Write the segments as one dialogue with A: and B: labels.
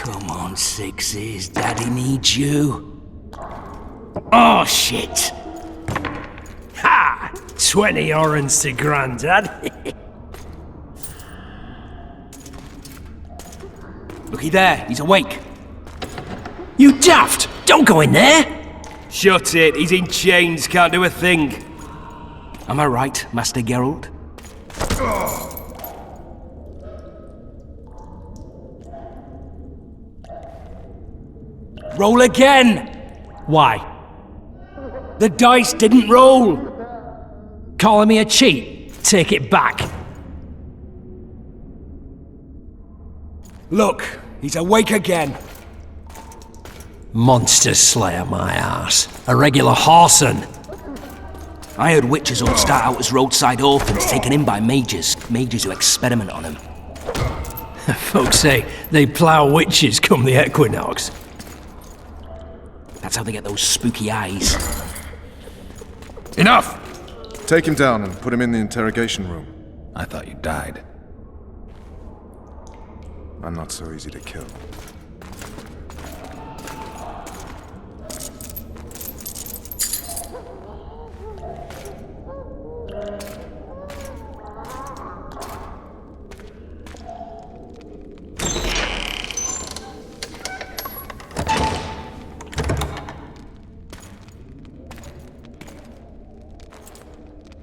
A: Come on, Sixes. Daddy needs you. Oh, shit. Ha! 20 orens to Grandad. Looky there, he's awake. You daft! Don't go in there! Shut it, he's in chains, can't do a thing. Am I right, Master Geralt? Roll again! Why? The dice didn't roll! Calling me a cheat? Take it back. Look, he's awake again. Monster Slayer, my ass. A regular whoreson. I heard witches all start out as roadside orphans taken in by mages who experiment on them. Folks say they plough witches come the equinox. That's how they get those spooky eyes.
B: Enough! Take him down and put him in the interrogation room.
C: I thought you died.
B: I'm not so easy to kill.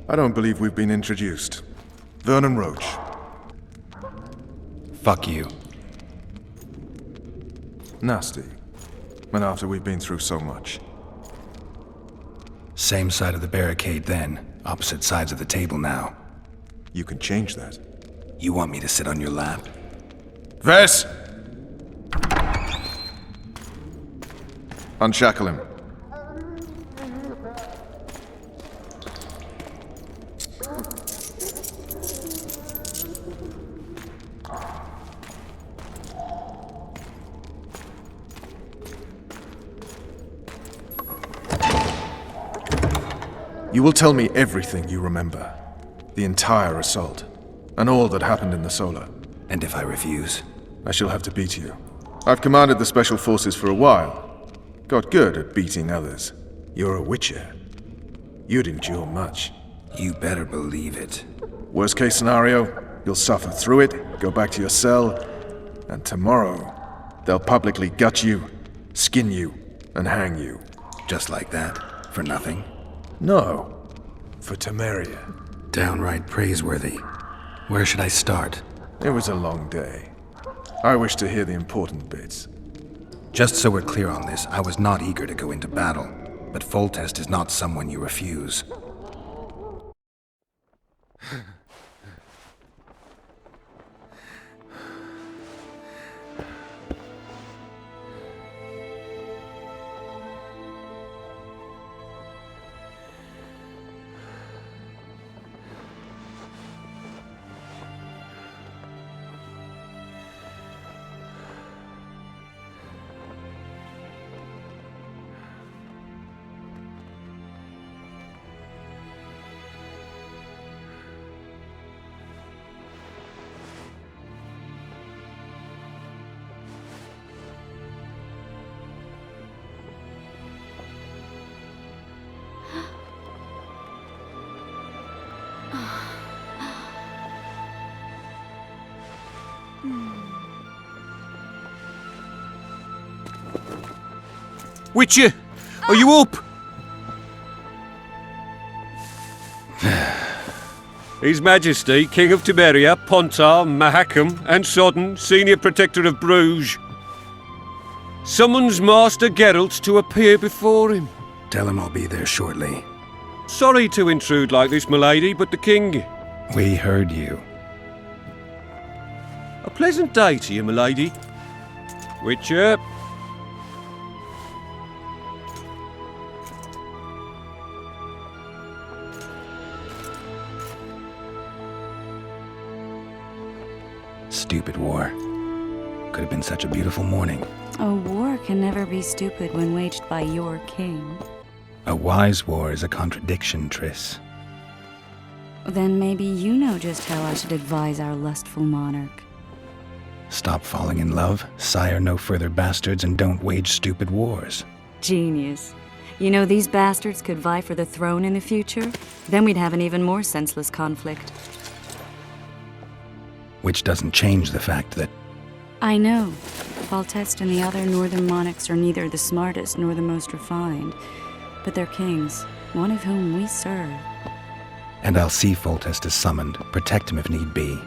B: I don't believe we've been introduced. Vernon Roach.
C: Fuck you.
B: Nasty. And after we've been through so much.
C: Same side of the barricade then, opposite sides of the table now.
B: You can change that.
C: You want me to sit on your lap?
B: Ves! Unshackle him. You will tell me everything you remember. The entire assault. And all that happened in the Solar.
C: And if I refuse?
B: I shall have to beat you. I've commanded the Special Forces for a while. Got good at beating others. You're a Witcher. You'd endure much.
C: You better believe it.
B: Worst case scenario, you'll suffer through it, go back to your cell, and tomorrow, they'll publicly gut you, skin you, and hang you.
C: Just like that? For nothing?
B: No. For Temeria.
C: Downright praiseworthy. Where should I start?
B: It was a long day. I wish to hear the important bits.
C: Just so we're clear on this, I was not eager to go into battle. But Foltest is not someone you refuse.
D: Witcher, are you up? His Majesty, King of Temeria, Pontar, Mahakam, and Sodden, Senior Protector of Bruges, summons Master Geralt to appear before him.
C: Tell him I'll be there shortly.
D: Sorry to intrude like this, milady, but the King...
C: We heard you.
D: A pleasant day to you, milady. Witcher.
C: Stupid war. Could have been such a beautiful morning.
E: A war can never be stupid when waged by your king.
C: A wise war is a contradiction, Triss.
E: Then maybe you know just how I should advise our lustful monarch.
C: Stop falling in love, sire no further bastards, and don't wage stupid wars.
E: Genius. You know, these bastards could vie for the throne in the future? Then we'd have an even more senseless conflict.
C: Which doesn't change the fact that...
E: I know. Foltest and the other northern monarchs are neither the smartest nor the most refined, but they're kings, one of whom we serve.
C: And I'll see Foltest is summoned, protect him if need be.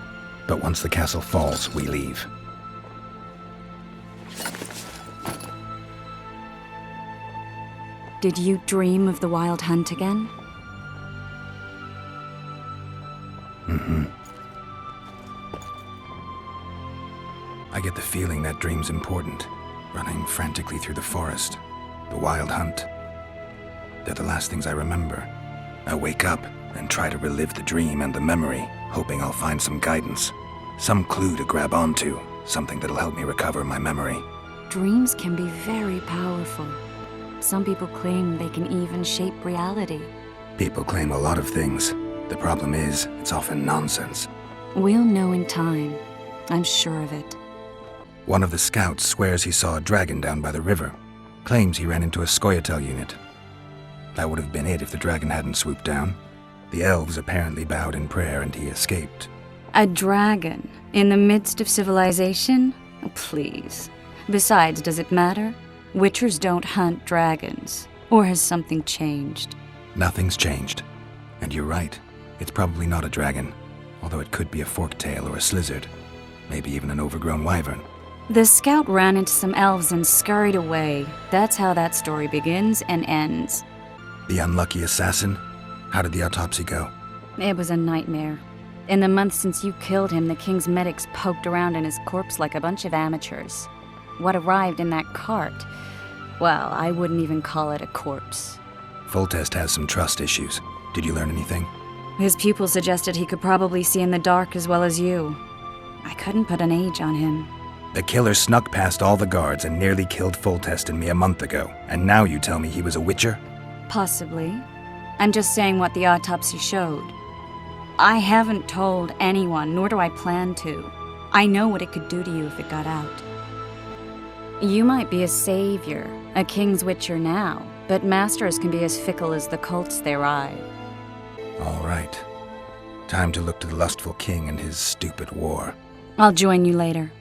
C: But once the castle falls, we leave.
E: Did you dream of the wild hunt again?
C: Mm-hmm. I get the feeling that dream's important. Running frantically through the forest. The wild hunt. They're the last things I remember. I wake up and try to relive the dream and the memory, hoping I'll find some guidance. Some clue to grab onto. Something that'll help me recover my memory.
E: Dreams can be very powerful. Some people claim they can even shape reality.
C: People claim a lot of things. The problem is, it's often nonsense.
E: We'll know in time. I'm sure of it.
C: One of the scouts swears he saw a dragon down by the river. Claims he ran into a Scoia'tael unit. That would have been it if the dragon hadn't swooped down. The elves apparently bowed in prayer and he escaped.
E: A dragon? In the midst of civilization? Oh, please. Besides, does it matter? Witchers don't hunt dragons. Or has something changed?
C: Nothing's changed. And you're right. It's probably not a dragon. Although it could be a forktail or a slizzard. Maybe even an overgrown wyvern.
E: The scout ran into some elves and scurried away. That's how that story begins and ends.
C: The unlucky assassin? How did the autopsy go?
E: It was a nightmare. In the months since you killed him, the king's medics poked around in his corpse like a bunch of amateurs. What arrived in that cart? Well, I wouldn't even call it a corpse.
C: Foltest has some trust issues. Did you learn anything?
E: His pupil suggested he could probably see in the dark as well as you. I couldn't put an age on him.
C: The killer snuck past all the guards and nearly killed Foltest and me a month ago. And now you tell me he was a witcher?
E: Possibly. I'm just saying what the autopsy showed. I haven't told anyone, nor do I plan to. I know what it could do to you if it got out. You might be a savior, a king's witcher now, but masters can be as fickle as the cults they ride.
C: All right. Time to look to the lustful king and his stupid war.
E: I'll join you later.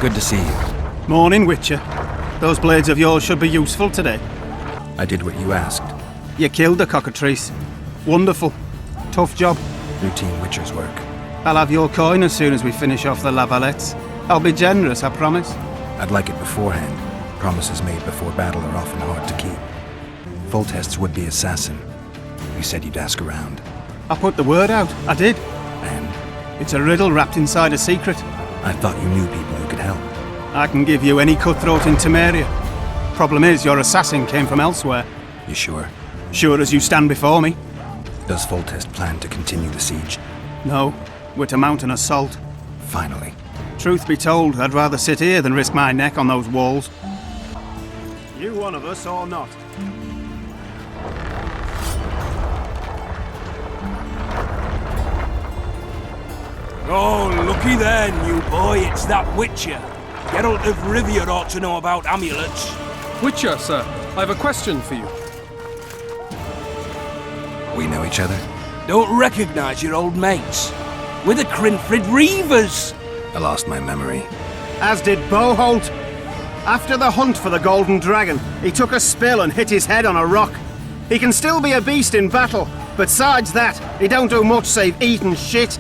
C: Good to see you.
F: Morning, Witcher. Those blades of yours should be useful today.
C: I did what you asked.
F: You killed the cockatrice. Wonderful. Tough job.
C: Routine witcher's work.
F: I'll have your coin as soon as we finish off the Valettes. I'll be generous, I promise.
C: I'd like it beforehand. Promises made before battle are often hard to keep. Foltest's would-be assassin. You said you'd ask around.
F: I put the word out. I did.
C: And
F: It's a riddle wrapped inside a secret.
C: I thought you knew people who could help.
F: I can give you any cutthroat in Temeria. Problem is, your assassin came from elsewhere.
C: You sure?
F: Sure as you stand before me.
C: Does Foltest plan to continue the siege?
F: No, we're to mount an assault.
C: Finally.
F: Truth be told, I'd rather sit here than risk my neck on those walls. You one of us or not?
A: Oh, looky there, new boy, it's that Witcher. Geralt of Rivia ought to know about amulets.
G: Witcher, sir, I have a question for you.
C: We know each other?
A: Don't recognise your old mates. We're the Crinfrid Reavers.
C: I lost my memory.
F: As did Boholt. After the hunt for the Golden Dragon, he took a spill and hit his head on a rock. He can still be a beast in battle, but besides that, he don't do much save eat and shit.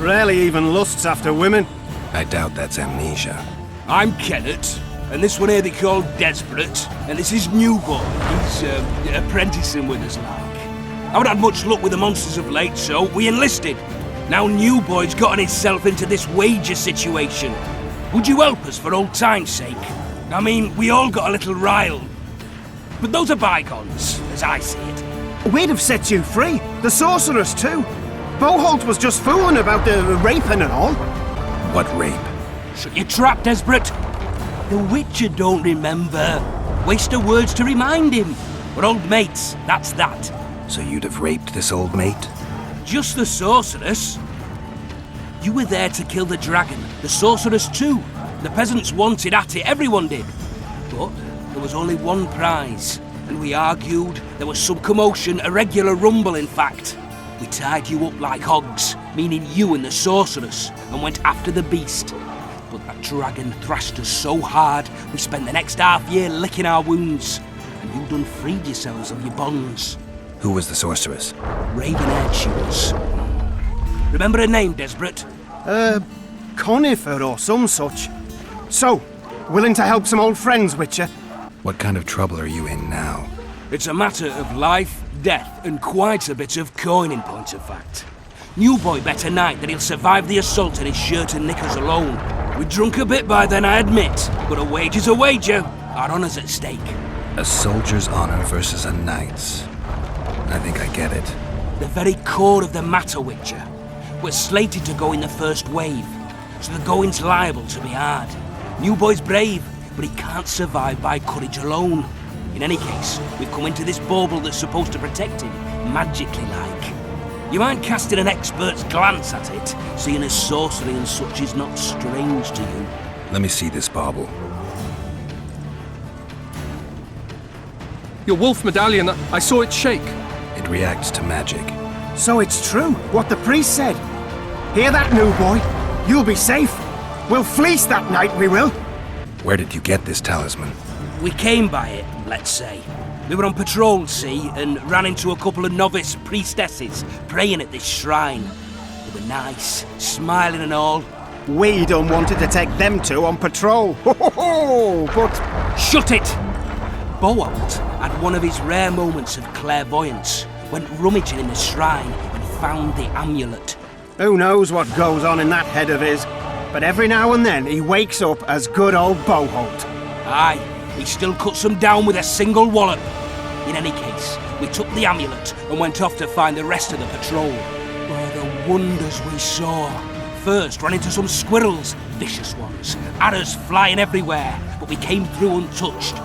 F: Rarely even lusts after women.
C: I doubt that's amnesia.
A: I'm Kenneth, and this one here they call Desperate, and this is New Boy. He's apprenticing with us, like. I haven't had much luck with the monsters of late, so we enlisted. Now New Boy's gotten himself into this wager situation. Would you help us for old time's sake? I mean, we all got a little riled. But those are bygones, as I see it.
F: We'd have set you free. The sorceress, too. Boholt was just fooling about the raping and all.
C: What rape?
A: Shut your trap, Desperate. The Witcher don't remember. Waste of words to remind him. We're old mates, that's that.
C: So you'd have raped this old mate?
A: Just the sorceress. You were there to kill the dragon, the sorceress too. The peasants wanted at it, everyone did. But there was only one prize, and we argued. There was some commotion, a regular rumble in fact. We tied you up like hogs, meaning you and the sorceress, and went after the beast. But that dragon thrashed us so hard, we spent the next half year licking our wounds. And you done freed yourselves of your bonds.
C: Who was the sorceress?
A: Raven-haired she was. Remember her name, Desperate?
F: Conifer or some such. So, willing to help some old friends, Witcher?
C: What kind of trouble are you in now?
A: It's a matter of life, death, and quite a bit of coin in point of fact. New Boy bet a night that he'll survive the assault in his shirt and knickers alone. We drunk a bit by then, I admit, but a wager's a wager. Our honour's at stake.
C: A soldier's honor versus a knight's. I think I get it.
A: The very core of the matter, Witcher. We're slated to go in the first wave, so the going's liable to be hard. New Boy's brave, but he can't survive by courage alone. In any case, we've come into this bauble that's supposed to protect him, magically like. You mind casting an expert's glance at it, seeing as sorcery and such is not strange to you?
C: Let me see this bauble.
G: Your wolf medallion, I saw it shake.
C: It reacts to magic.
F: So it's true, what the priest said. Hear that, New Boy? You'll be safe. We'll fleece that night, we will.
C: Where did you get this talisman?
A: We came by it, let's say. We were on patrol, see, and ran into a couple of novice priestesses praying at this shrine. They were nice, smiling and all.
F: We done wanted to take them two on patrol. But...
A: Shut it! Boholt had one of his rare moments of clairvoyance, went rummaging in the shrine and found the amulet.
F: Who knows what goes on in that head of his, but every now and then he wakes up as good old Boholt.
A: Aye, he still cuts them down with a single wallop. In any case, we took the amulet and went off to find the rest of the patrol. Oh, the wonders we saw. First, ran into some squirrels, vicious ones, arrows flying everywhere, but we came through untouched.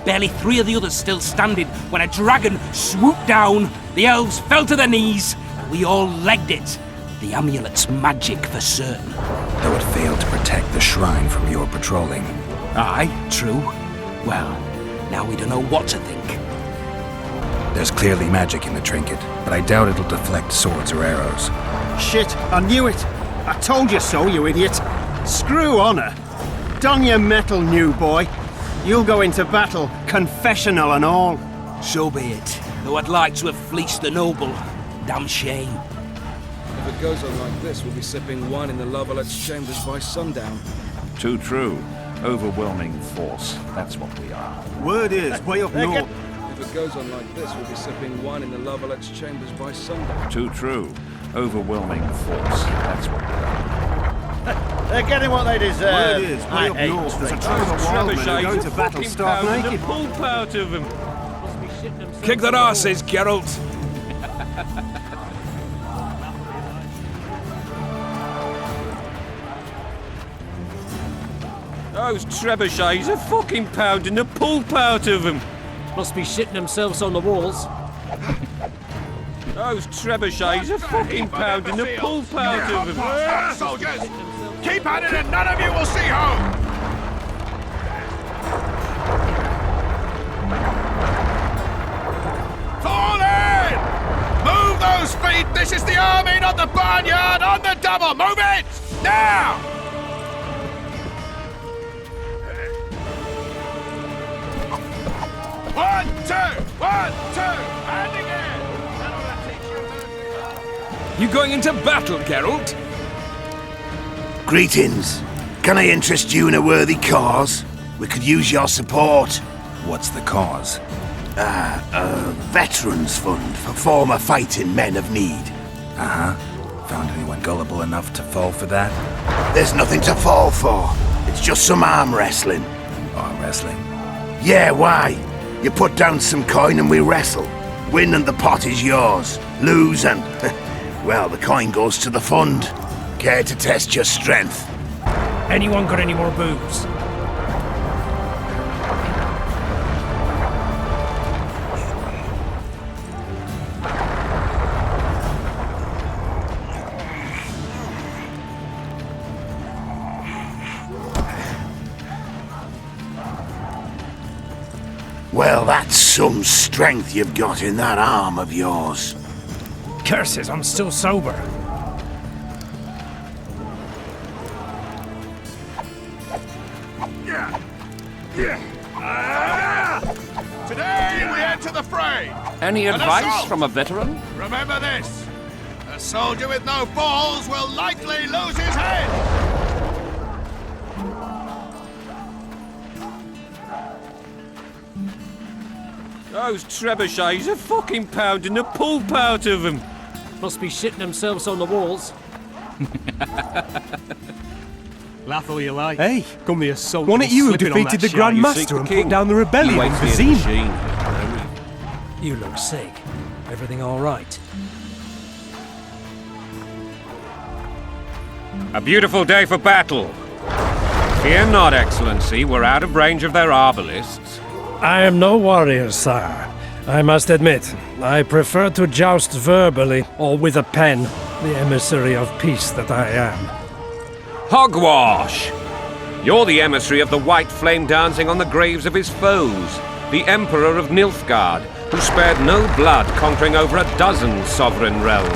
A: Barely 3 of the others still standing when a dragon swooped down, the elves fell to their knees, and we all legged it. The amulet's magic for certain.
C: Though it failed to protect the shrine from your patrolling.
A: Aye, true. Well, now we don't know what to think.
C: There's clearly magic in the trinket, but I doubt it'll deflect swords or arrows.
F: Shit, I knew it. I told you so, you idiot. Screw honor. Don your metal, New Boy. You'll go into battle, confessional and all.
A: So be it. Though I'd like to have fleeced the noble. Damn shame.
H: If it goes on like this, we'll be sipping wine in the Lavalette's chambers by sundown.
I: Too true. Overwhelming force. That's what we are.
F: Word is, way up north.
H: If it goes on like this, we'll be sipping wine in the Lavalette's chambers by sundown.
I: Too true. Overwhelming force. That's what we are.
J: They're getting what they deserve.
F: Word is, way up north, there's a troop of wildmen who go to battle stark naked.
D: Pulp out of him.
A: Kick their arses, Geralt.
D: Those trebuchets are fucking pounding the pulp out of them.
K: Must be shitting themselves on the walls.
D: Those trebuchets are fucking pounding the pulp out of them.
I: Soldiers! Keep at it and none of you will see home! Fall in! Move those feet! This is the army, not the barnyard! On the double! Move it! Now! One, two, and again!
D: You going into battle, Geralt?
L: Greetings. Can I interest you in a worthy cause? We could use your support.
C: What's the cause?
L: A veterans fund for former fighting men of need.
C: Uh-huh. Found anyone gullible enough to fall for that?
L: There's nothing to fall for. It's just some arm wrestling.
C: Arm wrestling?
L: Yeah, why? You put down some coin and we wrestle. Win and the pot is yours. Lose and... well, the coin goes to the fund. Care to test your strength?
K: Anyone got any more booze?
L: Well, that's some strength you've got in that arm of yours.
K: Curses, I'm still sober.
I: Today we enter the fray!
D: Any advice from a veteran?
I: Remember this! A soldier with no balls will likely lose his head!
D: Those trebuchets are fucking pounding the pulp out of them.
K: Must be shitting themselves on the walls.
F: Laugh all you like.
G: Hey,
F: Come here, soldier.
G: wasn't it you who
F: slipping on
G: defeated the
F: that shite.
G: Grand
D: You
G: Master
D: seek the
G: and
D: king.
G: put down the rebellion in Vizine?
K: You look sick. Everything all right?
D: A beautiful day for battle. Fear not, Excellency. We're out of range of their arbalists.
K: I am no warrior, sire. I must admit, I prefer to joust verbally or with a pen, the emissary of peace that I am.
D: Hogwash! You're the emissary of the white flame dancing on the graves of his foes, the Emperor of Nilfgaard, who spared no blood conquering over a dozen sovereign realms.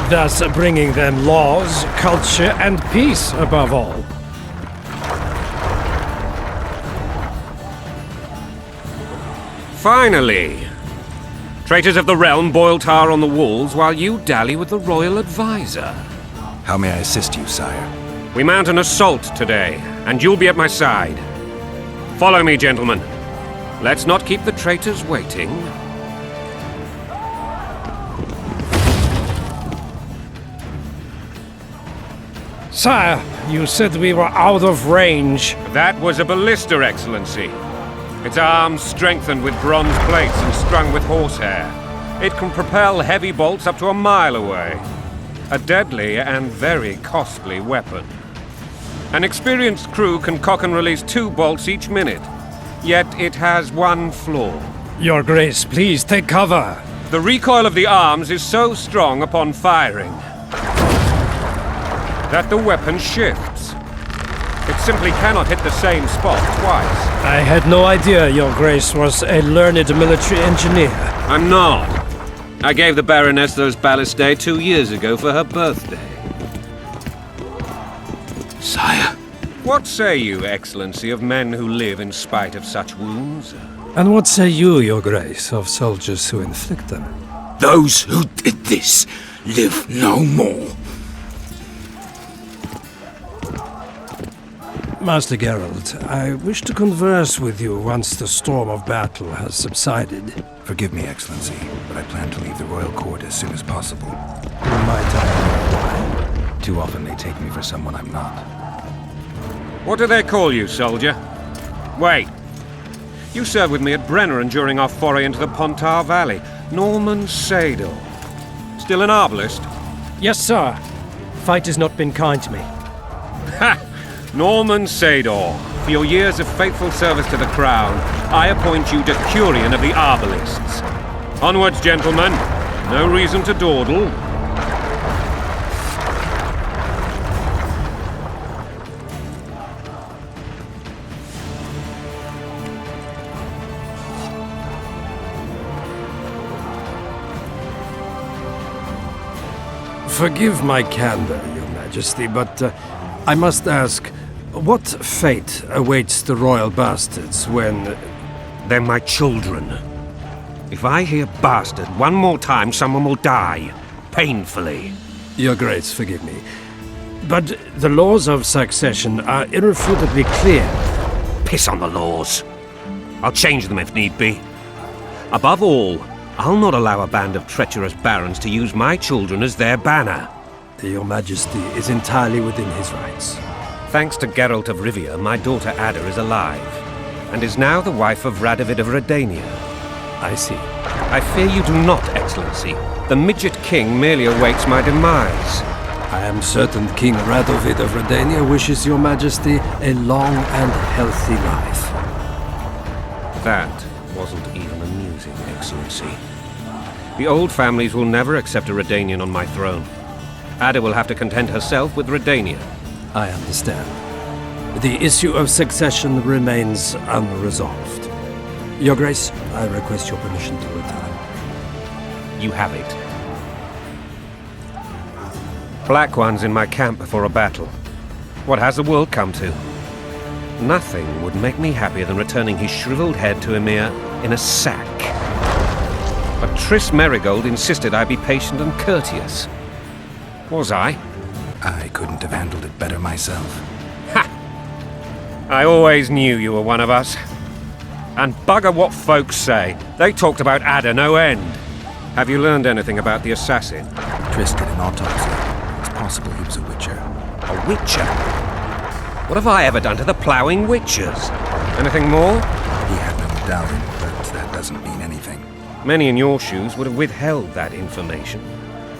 K: Thus bringing them laws, culture, and peace above all.
D: Finally! Traitors of the realm boil tar on the walls while you dally with the royal advisor.
C: How may I assist you, sire?
D: We mount an assault today, and you'll be at my side. Follow me, gentlemen. Let's not keep the traitors waiting.
K: Sire, you said we were out of range.
D: That was a ballista, Excellency. Its arms strengthened with bronze plates and strung with horsehair. It can propel heavy bolts up to a mile away. A deadly and very costly weapon. An experienced crew can cock and release 2 bolts each minute. Yet it has one flaw.
K: Your Grace, please take cover.
D: The recoil of the arms is so strong upon firing that the weapon shifts. It simply cannot hit the same spot twice.
K: I had no idea Your Grace was a learned military engineer.
D: I'm not. I gave the Baroness those ballistae 2 years ago for her birthday.
L: Sire.
D: What say you, Excellency, of men who live in spite of such wounds?
K: And what say you, Your Grace, of soldiers who inflict them?
L: Those who did this live no more.
K: Master Geralt, I wish to converse with you once the storm of battle has subsided.
C: Forgive me, Excellency, but I plan to leave the royal court as soon as possible.
K: Might I know why?
C: Too often they take me for someone I'm not.
D: What do they call you, soldier? Wait. You served with me at Brenneran during our foray into the Pontar Valley. Norman Sadel. Still an arbalist?
K: Yes, sir. Fight has not been kind to me.
D: Ha! Norman Sador, for your years of faithful service to the Crown, I appoint you Decurion of the Arbalists. Onwards, gentlemen. No reason to dawdle.
K: Forgive my candor, Your Majesty, but I must ask, what fate awaits the royal bastards when...
D: They're my children. If I hear bastard one more time, someone will die. Painfully.
K: Your Grace, forgive me. But the laws of succession are irrefutably clear.
D: Piss on the laws. I'll change them if need be. Above all, I'll not allow a band of treacherous barons to use my children as their banner.
K: Your Majesty is entirely within his rights.
D: Thanks to Geralt of Rivia, my daughter Ada is alive, and is now the wife of Radovid of Redania.
K: I see.
D: I fear you do not, Excellency. The midget king merely awaits my demise.
K: I am certain King Radovid of Redania wishes Your Majesty a long and healthy life.
D: That wasn't even amusing, Excellency. The old families will never accept a Redanian on my throne. Ada will have to content herself with Redania.
K: I understand. The issue of succession remains unresolved. Your Grace, I request your permission to retire.
D: You have it. Black One's in my camp before a battle. What has the world come to? Nothing would make me happier than returning his shriveled head to Emir in a sack. But Triss Merigold insisted I be patient and courteous. Was I?
C: I couldn't have handled it better myself.
D: Ha! I always knew you were one of us. And bugger what folks say. They talked about Ada no end. Have you learned anything about the assassin?
C: Triss did an autopsy. It's possible he was a witcher.
D: A witcher? What have I ever done to the ploughing witchers? Anything more?
C: He had no medallion, but that doesn't mean anything.
D: Many in your shoes would have withheld that information.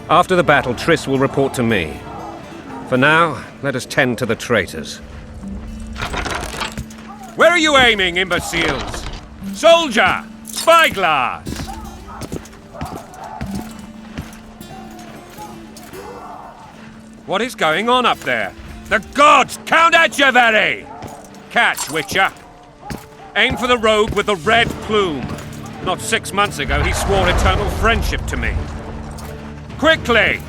D: After the battle, Triss will report to me. For now, let us tend to the traitors. Where are you aiming, imbeciles? Soldier! Spyglass! What is going on up there? The gods! Count Etcheverry! Catch, Witcher! Aim for the rogue with the red plume. Not 6 months ago, he swore eternal friendship to me. Quickly!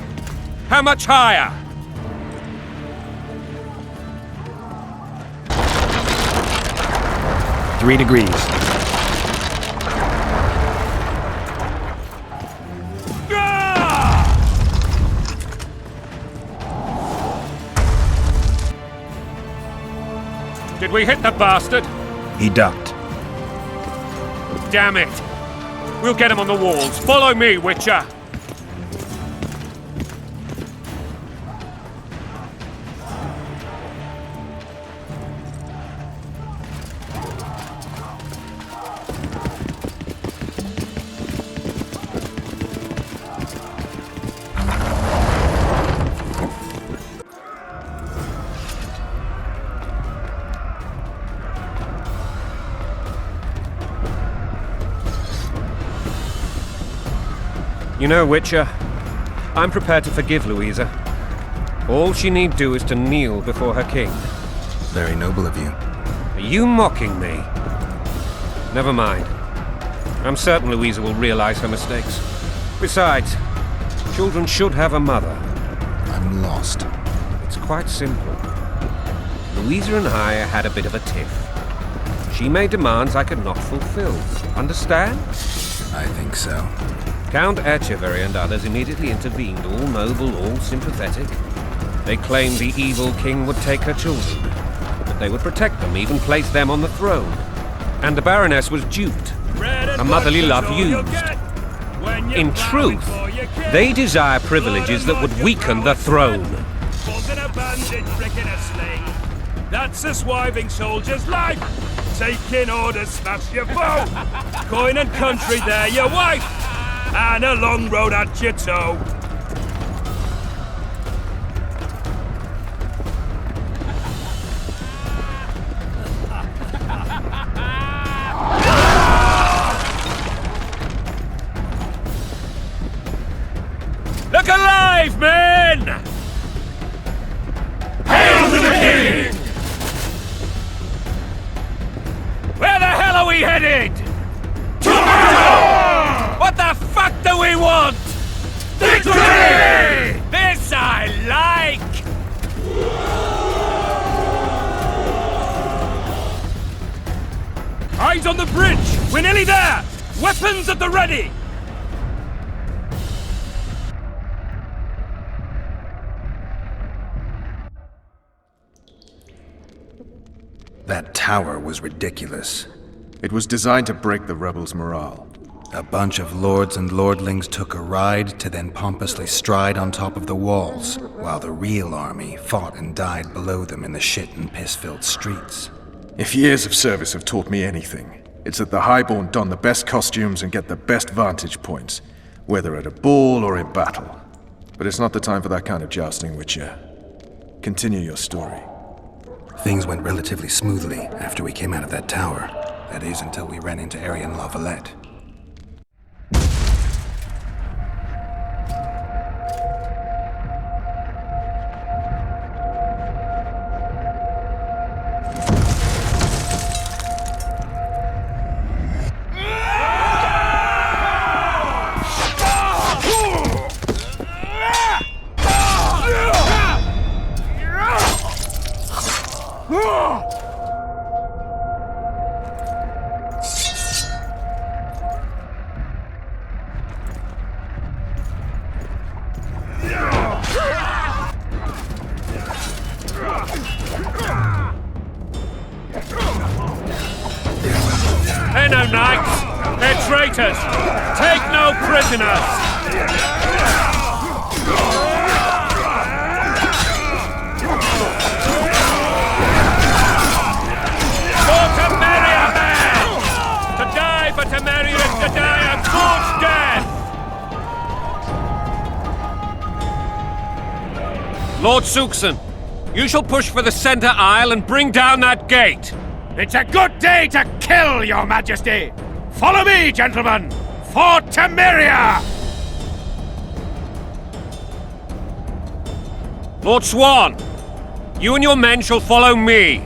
D: How much higher?
C: Three degrees.
D: Did we hit the bastard?
C: He ducked.
D: Damn it! We'll get him on the walls. Follow me, Witcher! You know, Witcher, I'm prepared to forgive Louisa. All she need do is to kneel before her king.
C: Very noble of you.
D: Are you mocking me? Never mind. I'm certain Louisa will realize her mistakes. Besides, children should have a mother.
C: I'm lost.
D: It's quite simple. Louisa and I had a bit of a tiff. She made demands I could not fulfill. Understand?
C: I think so.
D: Count Etcheverry and others immediately intervened, all noble, all sympathetic. They claimed the evil king would take her children, but they would protect them, even place them on the throne. And the Baroness was duped, her motherly love used. In truth, they desire privileges that would weaken the throne.
I: Wasn't a bandit tricking a sling. That's a swiving soldier's life. Taking orders, smash your foe. Coin and country, there your wife. And a long road at your toe. Eyes on the bridge! We're nearly there! Weapons at the ready!
C: That tower was ridiculous.
B: It was designed to break the rebels' morale.
C: A bunch of lords and lordlings took a ride to then pompously stride on top of the walls, while the real army fought and died below them in the shit and piss-filled streets.
B: If years of service have taught me anything, it's that the Highborn don the best costumes and get the best vantage points, whether at a ball or in battle. But it's not the time for that kind of jousting, Witcher. Continue your story.
C: Things went relatively smoothly after we came out of that tower. That is, until we ran into Aryan Valette.
I: They're no knights! They're traitors! Take no prisoners! For Temeria, man! To die for Temeria is to die a good death! Lord Suxon, you shall push for the center aisle and bring down that gate!
M: It's a good day to kill, Your Majesty! Follow me, gentlemen! For Temeria!
D: Lord Swan, you and your men shall follow me.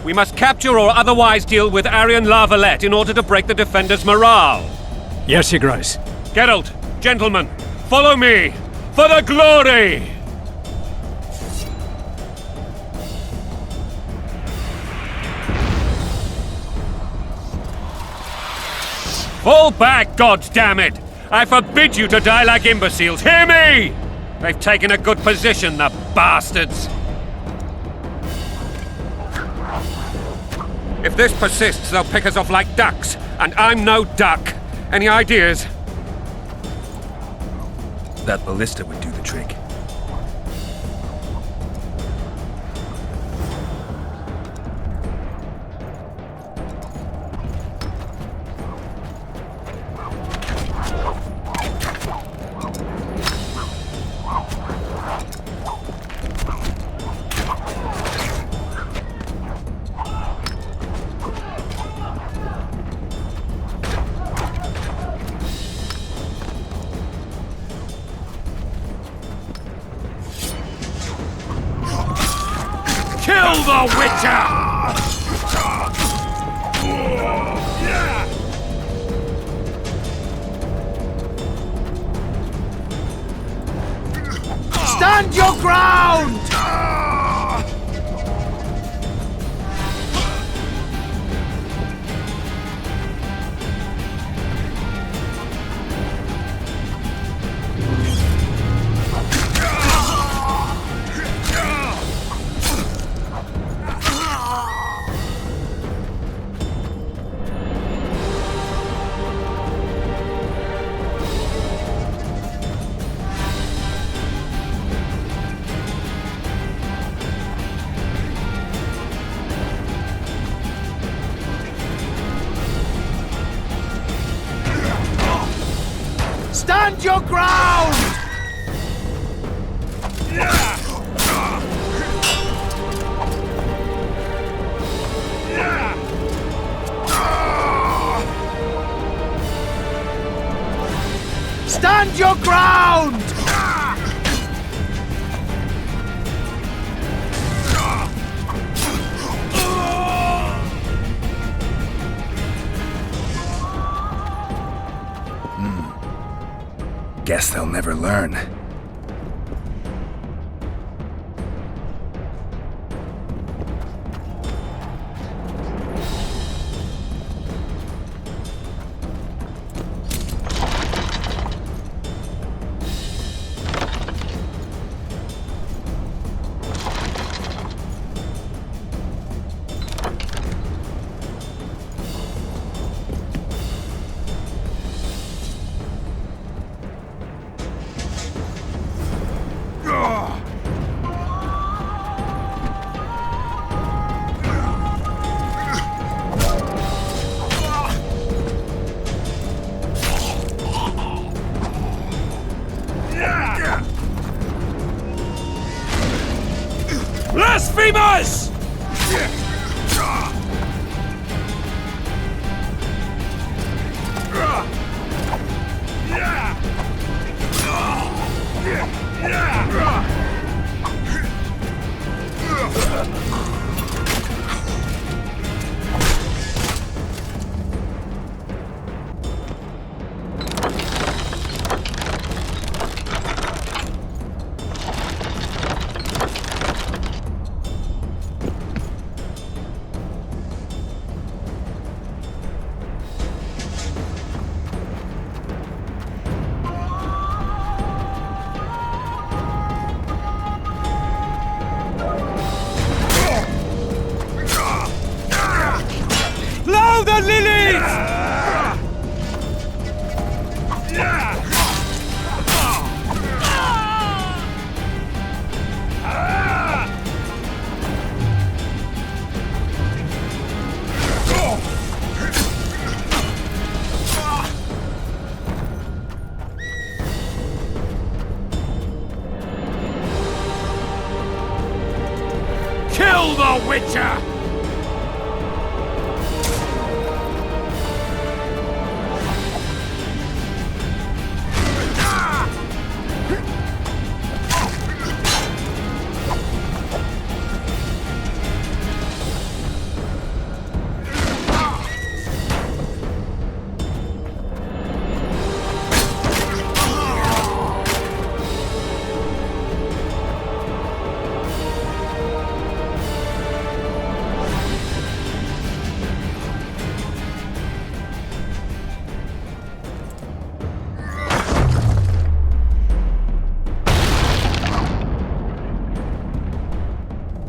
D: We must capture or otherwise deal with Aryan Valette in order to break the defenders' morale.
K: Yes, Your Grace.
D: Geralt, gentlemen, follow me! For the glory! Fall back, goddammit! I forbid you to die like imbeciles, hear me! They've taken a good position, the bastards! If this persists, they'll pick us off like ducks, and I'm no duck. Any ideas?
C: That ballista would do the trick.
M: Kill the Witcher!
F: Stand your ground! Stand your ground! Stand your ground!
C: Guess they'll never learn.
I: the lilies! Kill the Witcher!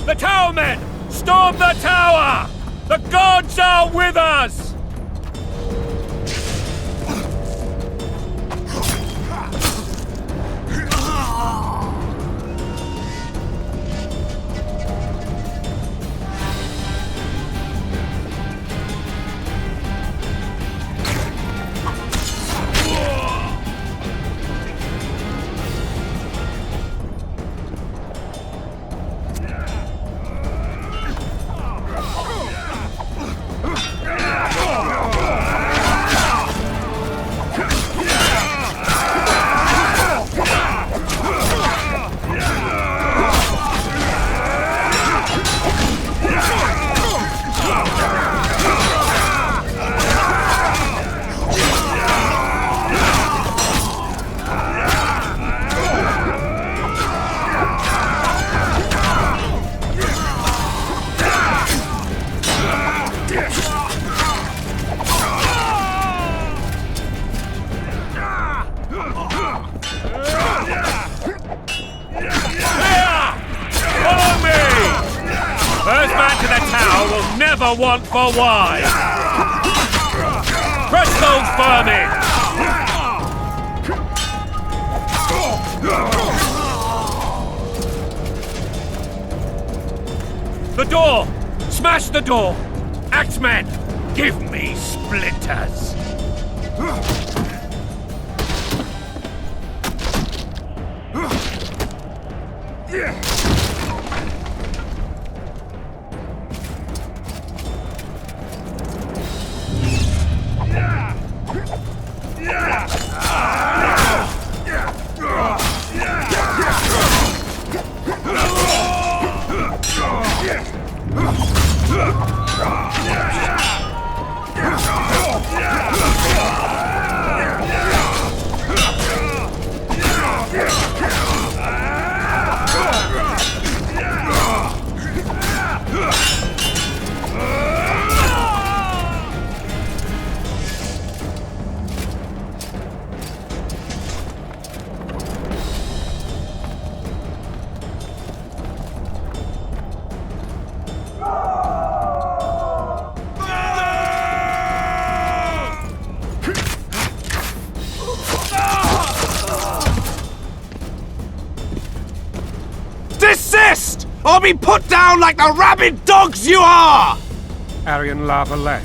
I: The tower men! Storm the tower! The gods are with us! Never want for wine! Crush those vermin! The door! Smash the door! Axemen, give me splinters!
M: Desist! Or be put down like the rabid dogs you are!
D: Arian La Valette,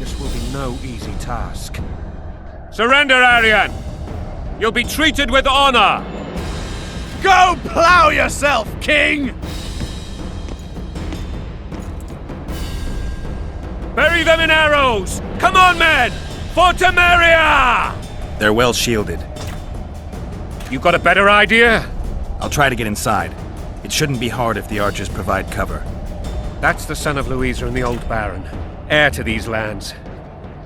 D: this will be no easy task. Surrender, Arian! You'll be treated with honor!
M: Go plow yourself, King!
D: Bury them in arrows! Come on, men! For Temeria!
C: They're well shielded.
D: You got a better idea?
C: I'll try to get inside. It shouldn't be hard if the archers provide cover.
D: That's the son of Louisa and the old Baron. Heir to these lands.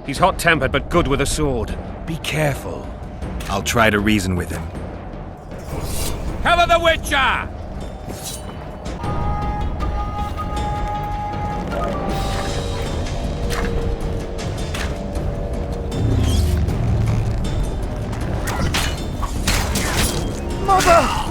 D: He's hot-tempered but good with a sword. Be careful.
C: I'll try to reason with him.
D: Cover the Witcher!
M: Mother!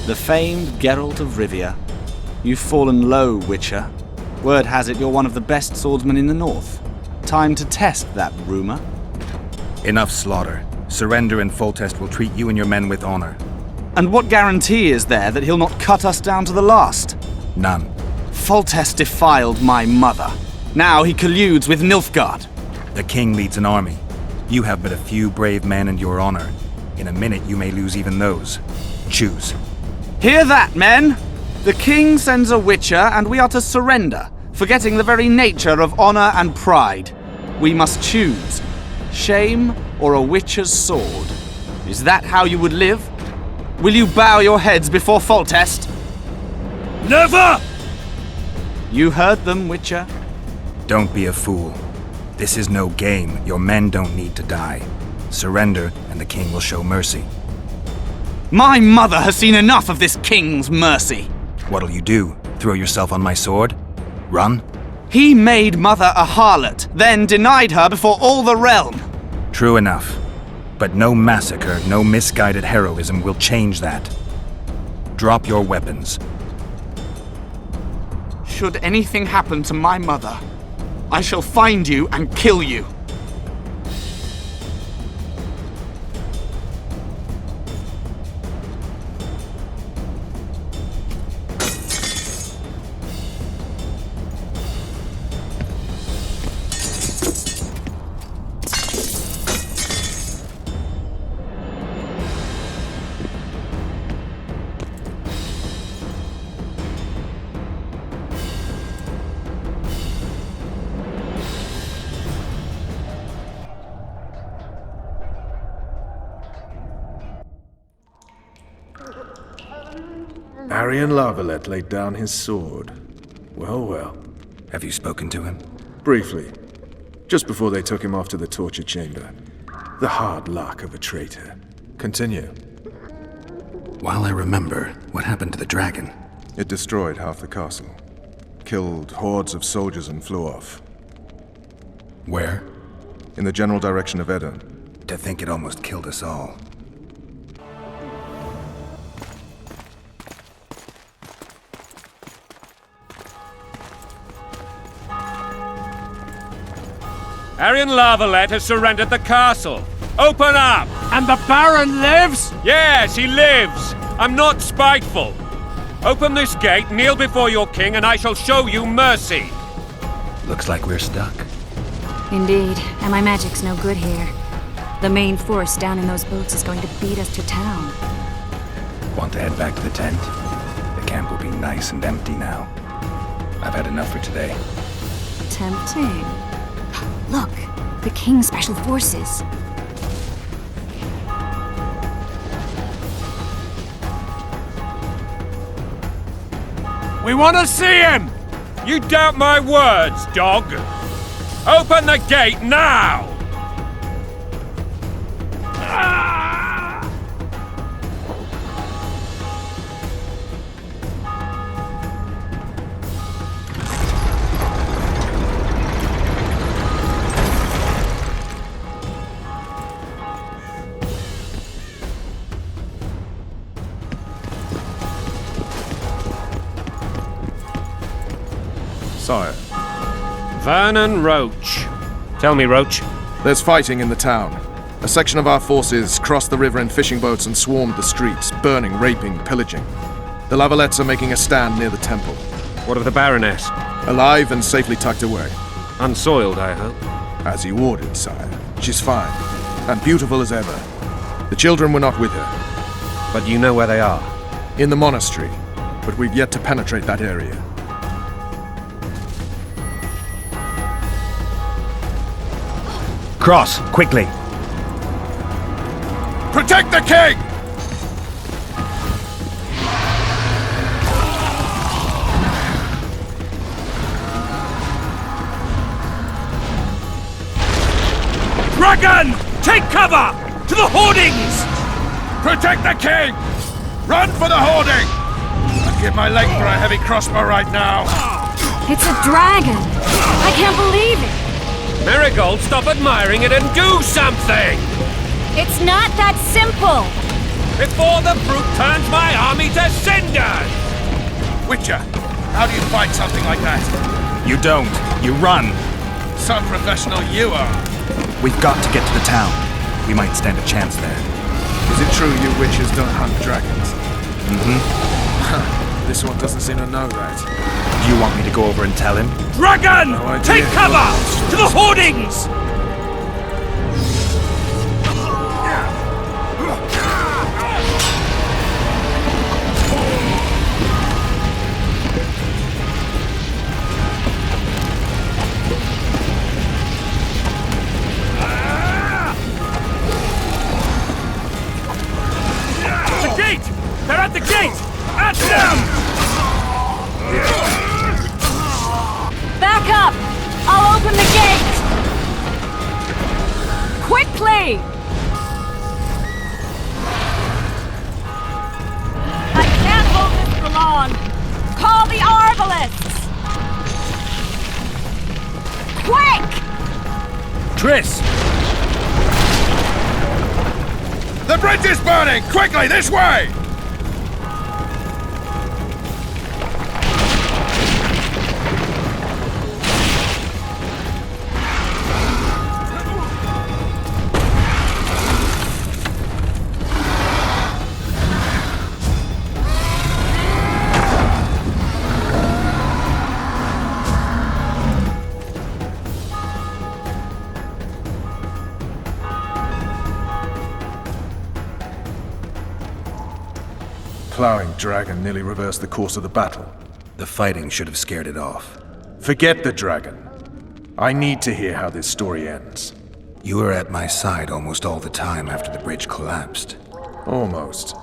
N: The famed Geralt of Rivia. You've fallen low, Witcher. Word has it you're one of the best swordsmen in the north. Time to test that rumor.
C: Enough slaughter. Surrender and Foltest will treat you and your men with honor.
N: And what guarantee is there that he'll not cut us down to the last?
C: None.
N: Foltest defiled my mother. Now he colludes with Nilfgaard.
C: The king leads an army. You have but a few brave men and your honor. In a minute you may lose even those. Choose.
N: Hear that, men! The king sends a witcher, and we are to surrender, forgetting the very nature of honor and pride. We must choose. Shame or a witcher's sword. Is that how you would live? Will you bow your heads before Foltest?
I: Never!
N: You heard them, Witcher.
C: Don't be a fool. This is no game. Your men don't need to die. Surrender, and the king will show mercy.
N: My mother has seen enough of this king's mercy.
C: What'll you do? Throw yourself on my sword? Run?
N: He made mother a harlot, then denied her before all the realm.
C: True enough. But no massacre, no misguided heroism will change that. Drop your weapons.
N: Should anything happen to my mother, I shall find you and kill you.
B: Arian Valette laid down his sword. Well, well.
C: Have you spoken to him?
B: Briefly. Just before they took him off to the torture chamber. The hard luck of a traitor. Continue.
C: While I remember, what happened to the dragon?
B: It destroyed half the castle. Killed hordes of soldiers and flew off.
C: Where?
B: In the general direction of Edda.
C: To think it almost killed us all.
D: Arian Valette has surrendered the castle. Open up!
M: And the Baron lives?
D: Yes, he lives. I'm not spiteful. Open this gate, kneel before your king, and I shall show you mercy.
C: Looks like we're stuck.
E: Indeed, and my magic's no good here. The main force down in those boats is going to beat us to town.
C: Want to head back to the tent? The camp will be nice and empty now. I've had enough for today.
E: Tempting. Look, the King's Special Forces.
M: We want to see him!
D: You doubt my words, dog. Open the gate now!
B: Sire.
D: Vernon Roach. Tell me, Roach.
B: There's fighting in the town. A section of our forces crossed the river in fishing boats and swarmed the streets, burning, raping, pillaging. The Lavalettes are making a stand near the temple.
D: What of the Baroness?
B: Alive and safely tucked away.
D: Unsoiled, I hope.
B: As you ordered, sire. She's fine, and beautiful as ever. The children were not with her.
D: But you know where they are?
B: In the monastery, but we've yet to penetrate that area.
C: Cross, quickly!
B: Protect the king!
I: Dragon! Take cover! To the hoardings!
M: Protect the king! Run for the hoarding! I'd give my leg for a heavy crossbow right now.
E: It's a dragon! I can't believe it!
D: Marigold, stop admiring it and do something!
E: It's not that simple!
D: before the brute turns my army to cinders!
M: Witcher, how do you fight something like that?
C: You don't. You run.
M: Some professional you are.
C: We've got to get to the town. We might stand a chance there.
B: Is it true you witches don't hunt dragons?
C: Mm-hmm.
B: This one doesn't seem to know that.
C: Do you want me to go over and tell him?
I: Dragon!
B: No idea.
I: Take cover! To the hoardings! The gate! They're at the gate! At them!
E: Back up! I'll open the gate! Quickly! I can't hold this for long! Call the Arbalists! Quick!
I: Triss!
M: The bridge is burning! Quickly, this way!
B: Plowing dragon nearly reversed the course of the battle.
C: The fighting should have scared it off.
B: Forget the dragon. I need to hear how this story ends.
C: You were at my side almost all the time after the bridge collapsed.
B: Almost.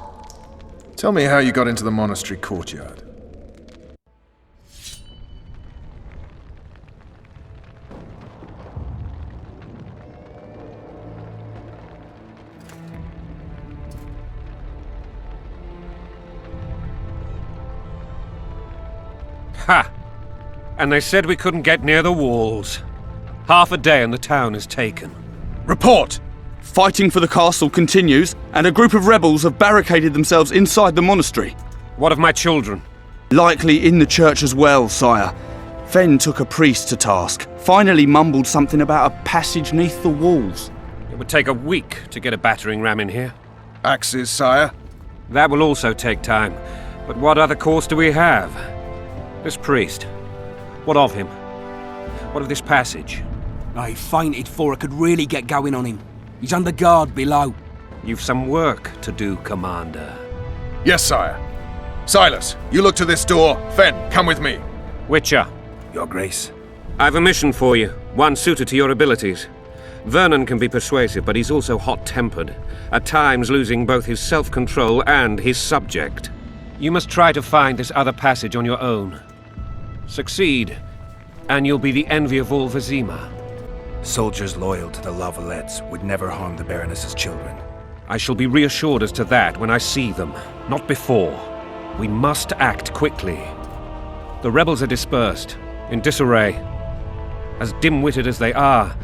B: Tell me how you got into the monastery courtyard.
D: Ha! And they said we couldn't get near the walls. Half a day and the town is taken.
N: Report! Fighting for the castle continues, and a group of rebels have barricaded themselves inside the monastery.
D: What of my children?
N: Likely in the church as well, sire. Fen took a priest to task, finally mumbled something about a passage neath the walls.
D: It would take a week to get a battering ram in here.
B: Axes, sire?
D: That will also take time. But what other course do we have? This priest. What of him? What of this passage?
A: I fainted before I could really get going on him. He's under guard below.
D: You've some work to do, Commander.
B: Yes, sire. Silas, you look to this door. Fen, come with me.
D: Witcher.
C: Your Grace.
D: I've a mission for you, one suited to your abilities. Vernon can be persuasive, but he's also hot-tempered, at times losing both his self-control and his subject. You must try to find this other passage on your own. Succeed, and you'll be the envy of all Vizima.
C: Soldiers loyal to the La Valettes would never harm the Baroness's children.
D: I shall be reassured as to that when I see them, not before. We must act quickly. The rebels are dispersed, in disarray. As dim-witted as they are,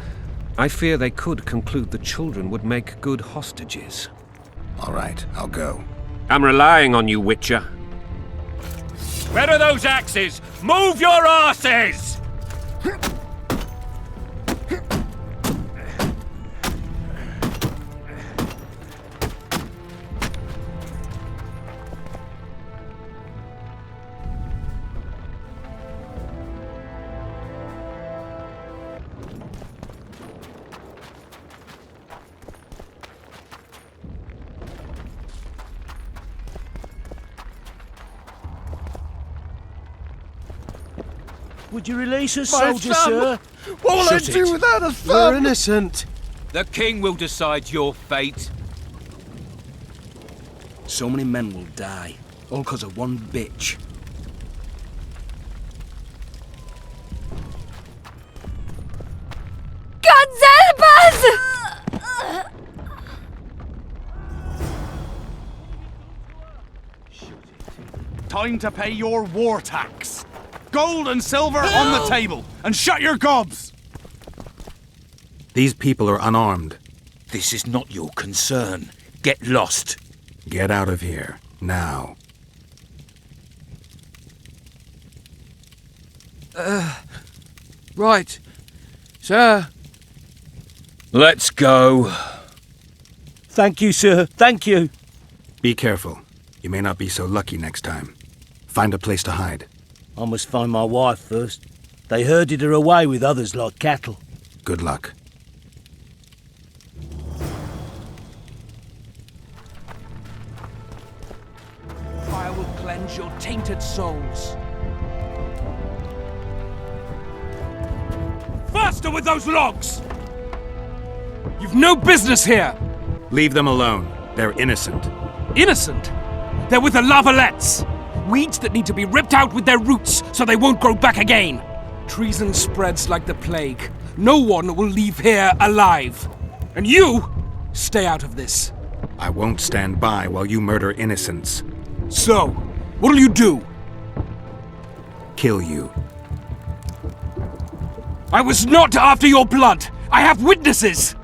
D: I fear they could conclude the children would make good hostages.
C: All right, I'll go.
D: I'm relying on you, Witcher.
I: Where are those axes? Move your arses!
K: Would you release us,
J: My
K: soldier,
J: thumb!
K: sir?
J: What will I
K: Shut
J: do
K: it.
J: without a
F: We're
J: thumb?
F: innocent.
A: The king will decide your fate. So many men will die, all because of one bitch.
E: God help us!
M: Time to pay your war tax. Gold and silver on the table, and shut your gobs!
C: These people are unarmed.
A: This is not your concern. Get lost.
C: Get out of here, now.
M: Right. Sir.
D: Let's go.
G: Thank you, sir. Thank you.
C: Be careful. You may not be so lucky next time. Find a place to hide.
G: I must find my wife first. They herded her away with others like cattle.
C: Good luck.
A: Fire will cleanse your tainted souls.
I: Faster with those logs! You've no business here!
C: Leave them alone. They're innocent.
I: Innocent? They're with the Lavalettes! Weeds that need to be ripped out with their roots so they won't grow back again! Treason spreads like the plague. No one will leave here alive. And you, stay out of this.
C: I won't stand by while you murder innocents.
I: So, what'll you do?
C: Kill you.
I: I was not after your blood! I have witnesses!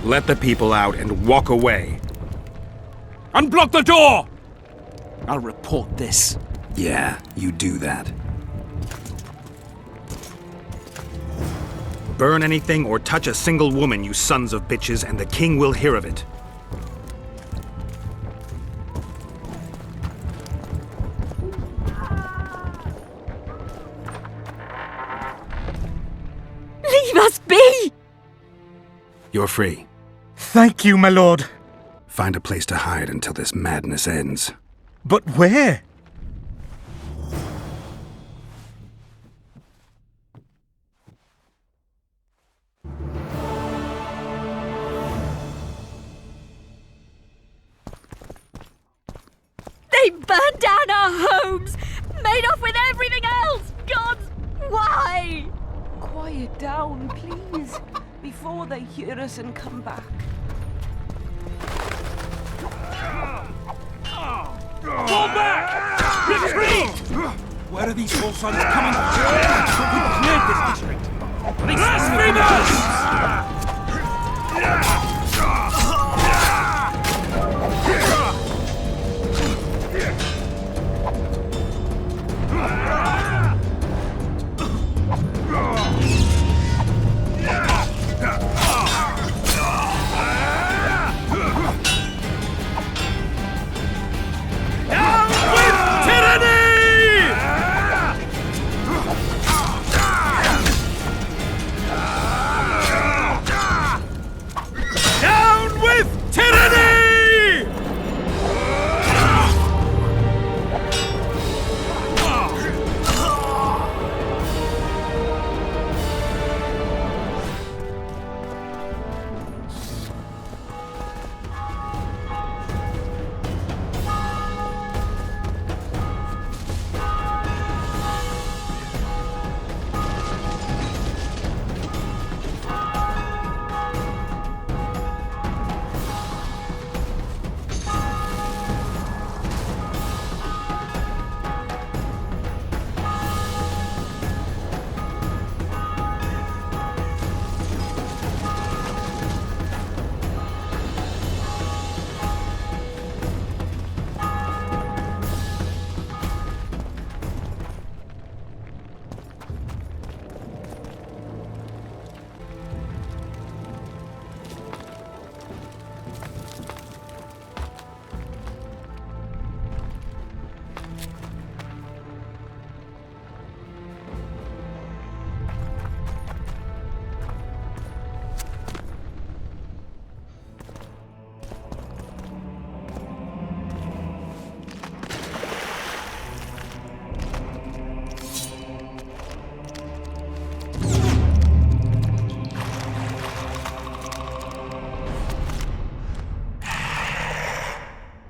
C: Let the people out and walk away.
I: Unblock the door! I'll report this.
C: Yeah, you do that. Burn anything or touch a single woman, you sons of bitches, and the king will hear of it.
E: Leave us be!
C: You're free.
O: Thank you, my lord.
C: Find a place to hide until this madness ends.
O: But where?
E: They burned down our homes! Made off with everything else! Gods, why?
P: Quiet down, please, before they hear us and come back.
I: Fall back! Retreat! Where are these false sons coming from? We've cleared this district. They blasphemers!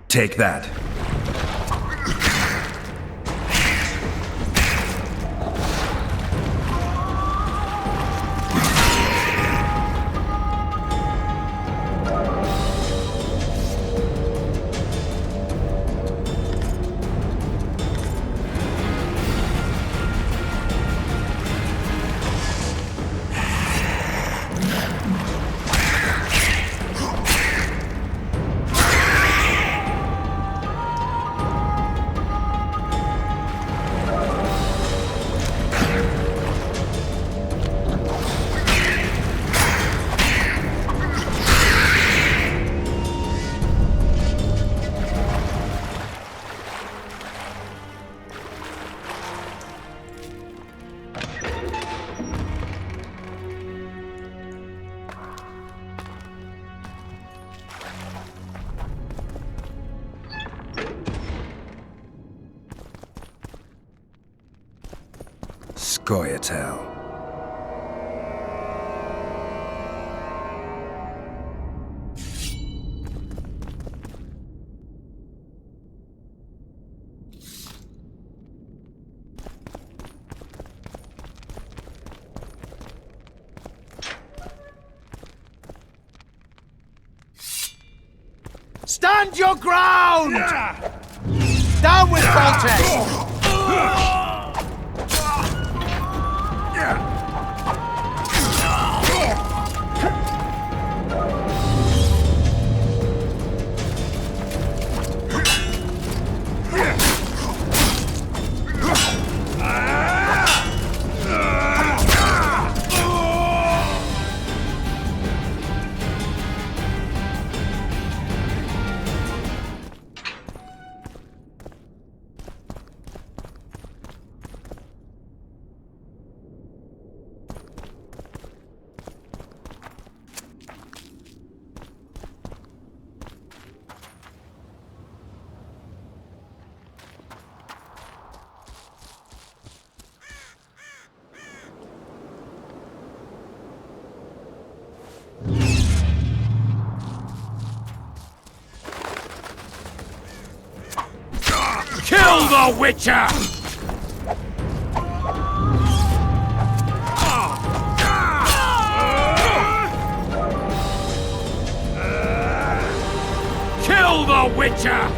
C: Take that. Scoia'tael.
J: Stand your ground! Down with Foltest!
M: Kill the Witcher! Kill the Witcher!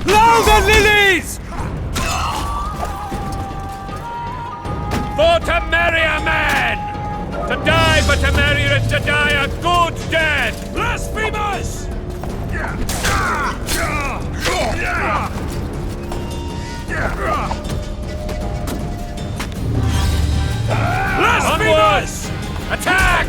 M: Blow the lilies! For Temeria, man! To die for Temeria is to die a good death! Blasphemous! Blasphemous! Attack!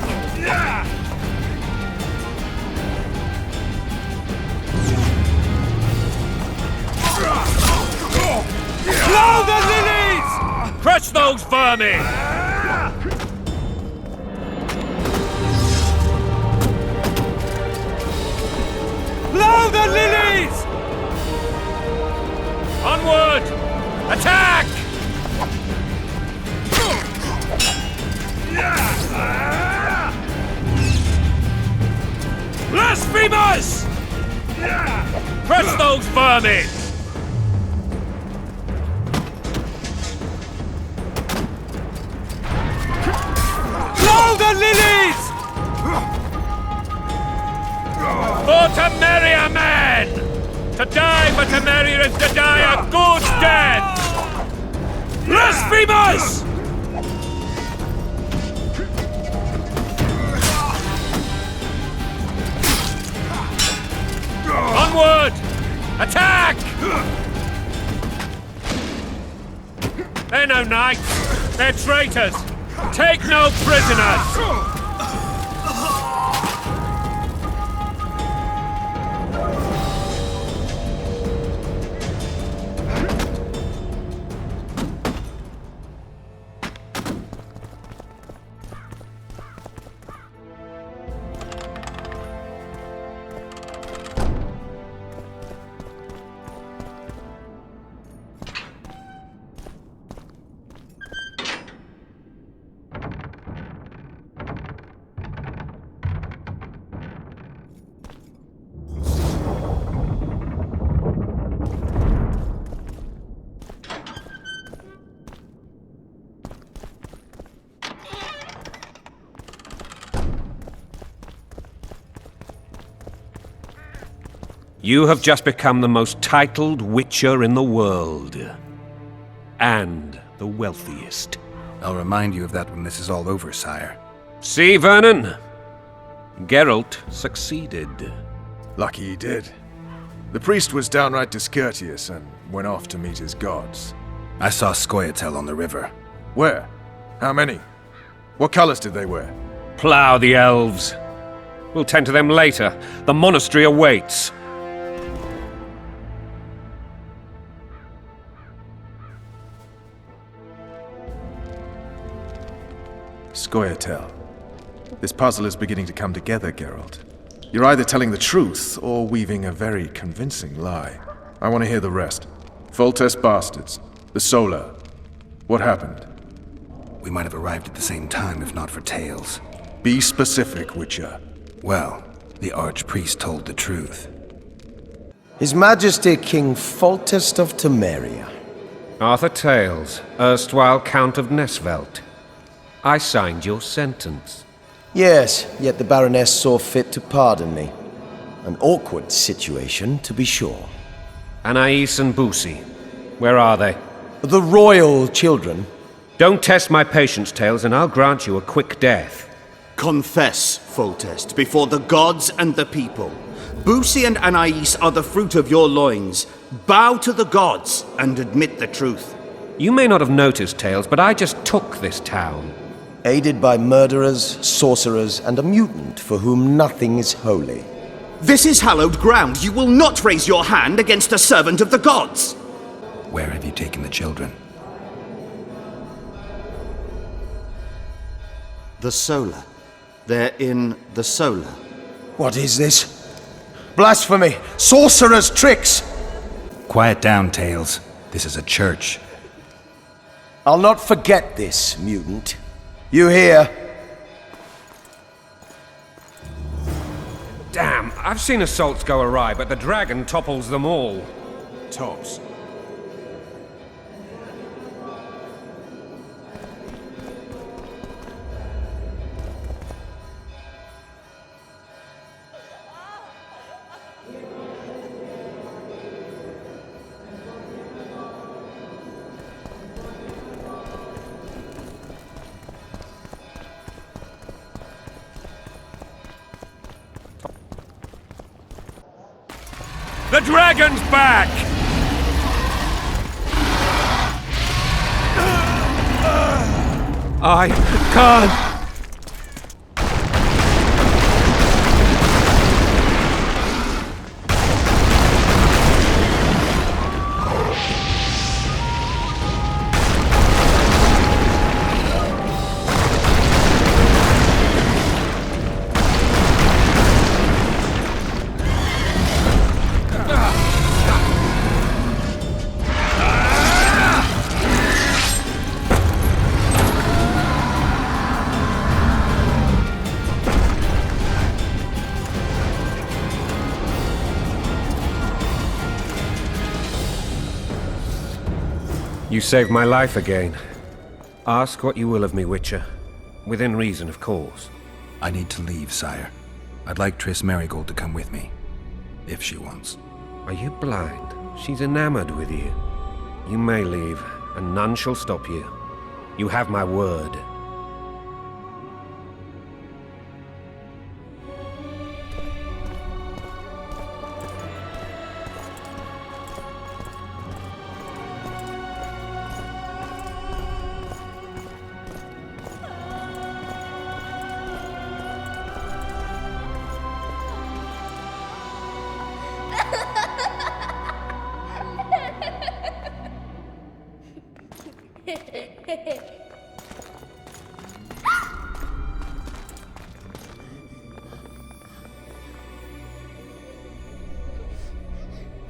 M: Blow the lilies! Crush those vermin! Blow the lilies! Onward! Attack! Blasphemous! Crush those vermin! Blow the lilies! For Temeria, man! To die for Temeria is to die a good death! Blasphemous! Onward! Attack! They're no knights. They're traitors. Take no prisoners. You have just become the most titled witcher in the world. And the wealthiest.
C: I'll remind you of that when this is all over, sire.
D: See, Vernon? Geralt succeeded.
B: Lucky he did. The priest was downright discourteous and went off to meet his gods.
C: I saw Scoia'tael on the river.
B: Where? How many? What colors did they wear?
D: Plough the elves. We'll tend to them later. The monastery awaits.
B: Scoia'tael. This puzzle is beginning to come together, Geralt. You're either telling the truth or weaving a very convincing lie. I want to hear the rest. Foltest bastards. The Solar. What happened?
C: We might have arrived at the same time if not for tales.
B: Be specific, Witcher.
C: Well, the Archpriest told the truth.
Q: His Majesty King Foltest of Temeria.
D: Arthur Tales, erstwhile Count of Nesvelt. I signed your sentence.
Q: Yes, yet the Baroness saw fit to pardon me. An awkward situation, to be sure.
D: Anais and Boussy, where are they?
Q: The royal children.
D: Don't test my patience, Tales, and I'll grant you a quick death.
R: Confess, Foltest, before the gods and the people. Boussy and Anais are the fruit of your loins. Bow to the gods and admit the truth.
D: You may not have noticed, Tales, but I just took this town.
Q: Aided by murderers, sorcerers, and a mutant for whom nothing is holy.
R: This is hallowed ground. You will not raise your hand against a servant of the gods.
C: Where have you taken the children?
R: The Solar. They're in the Solar.
Q: What is this? Blasphemy! Sorcerer's tricks!
C: Quiet down, Tales. This is a church.
Q: I'll not forget this, mutant. You hear?
D: Damn, I've seen assaults go awry, but the dragon topples them all.
B: Tops.
M: The dragon's back!
K: I can't.
D: You saved my life again. Ask what you will of me, Witcher. Within reason, of course.
C: I need to leave, sire. I'd like Triss Merigold to come with me. If she wants.
D: Are you blind? She's enamored with you. You may leave, and none shall stop you. You have my word.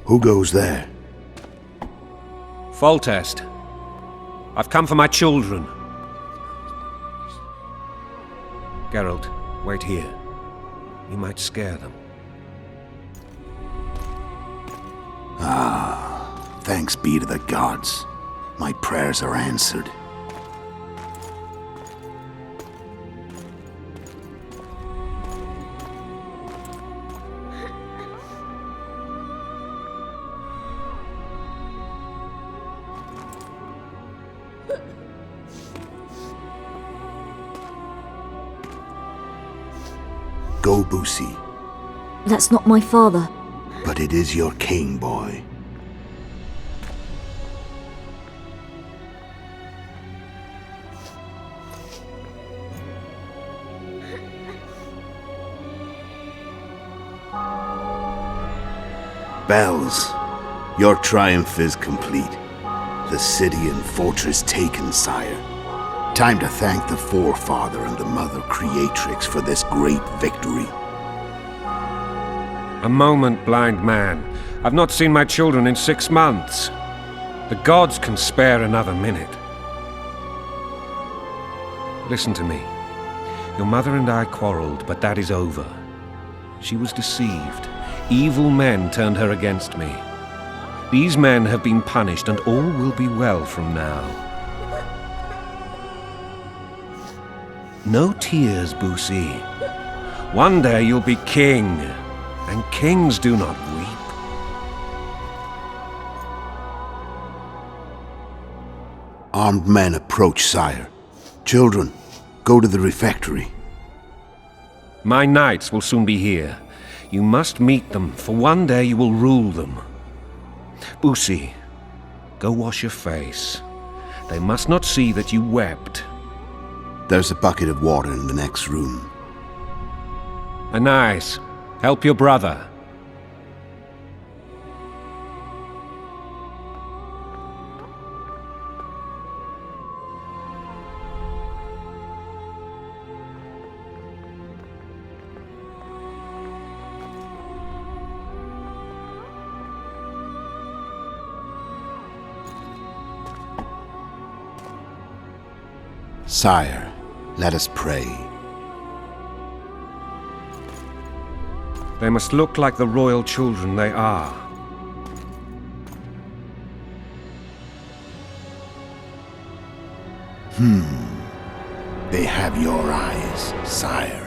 L: Who goes there?
D: Foltest. I've come for my children. Geralt, wait here. You might scare them.
L: Ah, thanks be to the gods. My prayers are answered. Go, Boosie.
S: That's not my father.
L: But it is your king, boy. Bells, your triumph is complete. The city and fortress taken, sire. Time to thank the Forefather and the Mother Creatrix for this great victory.
D: A moment, blind man. I've not seen my children in 6 months. The gods can spare another minute. Listen to me. Your mother and I quarreled, but that is over. She was deceived. Evil men turned her against me. These men have been punished, and all will be well from now. No tears, Boosie. One day you'll be king, and kings do not weep.
L: Armed men approach, sire. Children, go to the refectory.
D: My knights will soon be here. You must meet them, for one day you will rule them. Boosie, go wash your face. They must not see that you wept.
L: There's a bucket of water in the next room.
D: Anais, help your brother.
L: Sire, let us pray.
D: They must look like the royal children they are.
L: They have your eyes, sire.